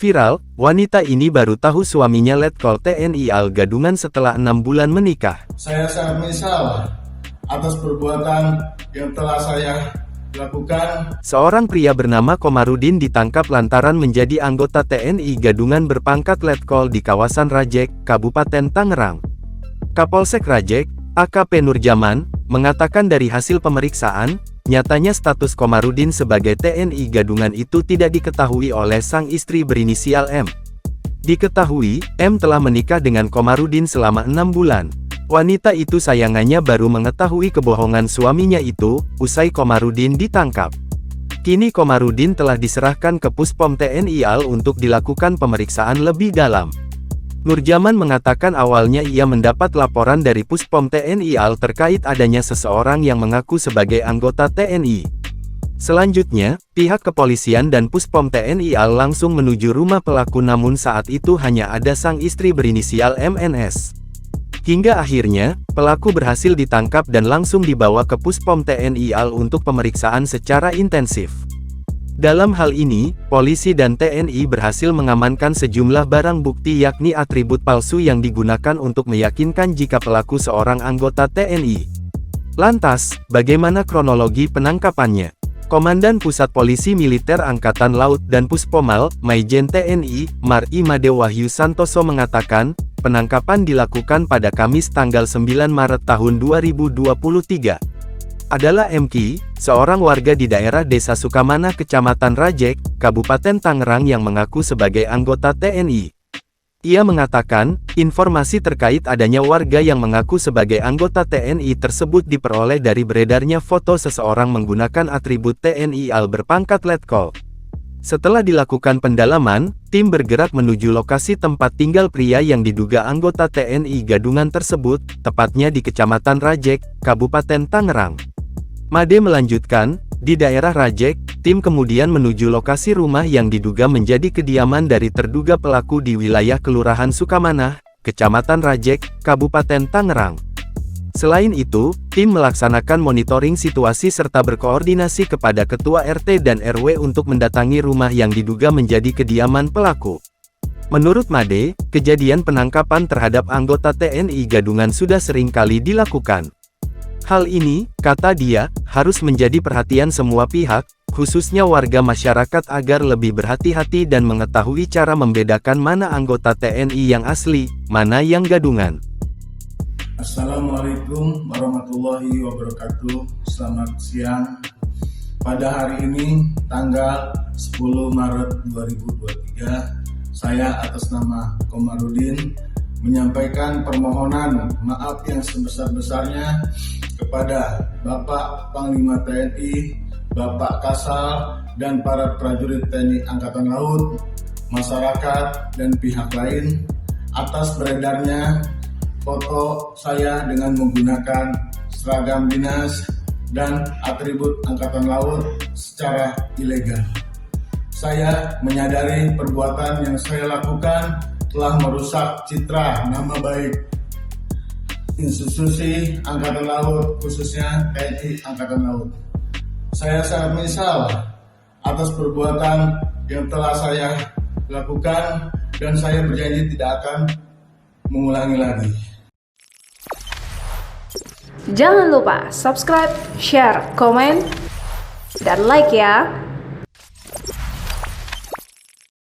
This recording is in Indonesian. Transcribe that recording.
Viral, wanita ini baru tahu suaminya letkol TNI AL gadungan setelah 6 bulan menikah. Saya sangat menyesal atas perbuatan yang telah saya lakukan. Seorang pria bernama Komarudin ditangkap lantaran menjadi anggota TNI gadungan berpangkat letkol di kawasan Rajek, Kabupaten Tangerang. Kapolsek Rajek, AKP Nurjaman, mengatakan dari hasil pemeriksaan, nyatanya status Komarudin sebagai TNI gadungan itu tidak diketahui oleh sang istri berinisial M. Diketahui, M telah menikah dengan Komarudin selama 6 bulan. Wanita itu sayangannya baru mengetahui kebohongan suaminya itu, usai Komarudin ditangkap. Kini Komarudin telah diserahkan ke Puspom TNI AL untuk dilakukan pemeriksaan lebih dalam. Nurjaman mengatakan awalnya ia mendapat laporan dari Puspom TNI AL terkait adanya seseorang yang mengaku sebagai anggota TNI. Selanjutnya, pihak kepolisian dan Puspom TNI AL langsung menuju rumah pelaku namun saat itu hanya ada sang istri berinisial MNS. Hingga akhirnya, pelaku berhasil ditangkap dan langsung dibawa ke Puspom TNI AL untuk pemeriksaan secara intensif. Dalam hal ini, polisi dan TNI berhasil mengamankan sejumlah barang bukti yakni atribut palsu yang digunakan untuk meyakinkan jika pelaku seorang anggota TNI. Lantas, bagaimana kronologi penangkapannya? Komandan Pusat Polisi Militer Angkatan Laut dan Puspomal, Maijen TNI, Mar Imade Wahyu Santoso mengatakan, penangkapan dilakukan pada Kamis tanggal 9 Maret tahun 2023. Adalah MK, seorang warga di daerah Desa Sukamana Kecamatan Rajek, Kabupaten Tangerang yang mengaku sebagai anggota TNI. Ia mengatakan, informasi terkait adanya warga yang mengaku sebagai anggota TNI tersebut diperoleh dari beredarnya foto seseorang menggunakan atribut TNI AL berpangkat letkol. Setelah dilakukan pendalaman, tim bergerak menuju lokasi tempat tinggal pria yang diduga anggota TNI gadungan tersebut, tepatnya di Kecamatan Rajek, Kabupaten Tangerang. Made melanjutkan, di daerah Rajek, tim kemudian menuju lokasi rumah yang diduga menjadi kediaman dari terduga pelaku di wilayah Kelurahan Sukamanah, Kecamatan Rajek, Kabupaten Tangerang. Selain itu, tim melaksanakan monitoring situasi serta berkoordinasi kepada Ketua RT dan RW untuk mendatangi rumah yang diduga menjadi kediaman pelaku. Menurut Made, kejadian penangkapan terhadap anggota TNI gadungan sudah sering kali dilakukan. Hal ini, kata dia, harus menjadi perhatian semua pihak, khususnya warga masyarakat agar lebih berhati-hati dan mengetahui cara membedakan mana anggota TNI yang asli, mana yang gadungan. Assalamualaikum warahmatullahi wabarakatuh. Selamat siang. Pada hari ini, tanggal 10 Maret 2023, saya atas nama Komarudin menyampaikan permohonan maaf yang sebesar-besarnya kepada Bapak Panglima TNI, Bapak Kasal, dan para prajurit TNI Angkatan Laut, masyarakat, dan pihak lain atas beredarnya foto saya dengan menggunakan seragam dinas dan atribut Angkatan Laut secara ilegal. Saya menyadari perbuatan yang saya lakukan telah merusak citra nama baik institusi Angkatan Laut, khususnya TNI Angkatan Laut. Saya sangat menyesal atas perbuatan yang telah saya lakukan dan saya berjanji tidak akan mengulangi lagi. Jangan lupa subscribe, share, komen, dan like ya.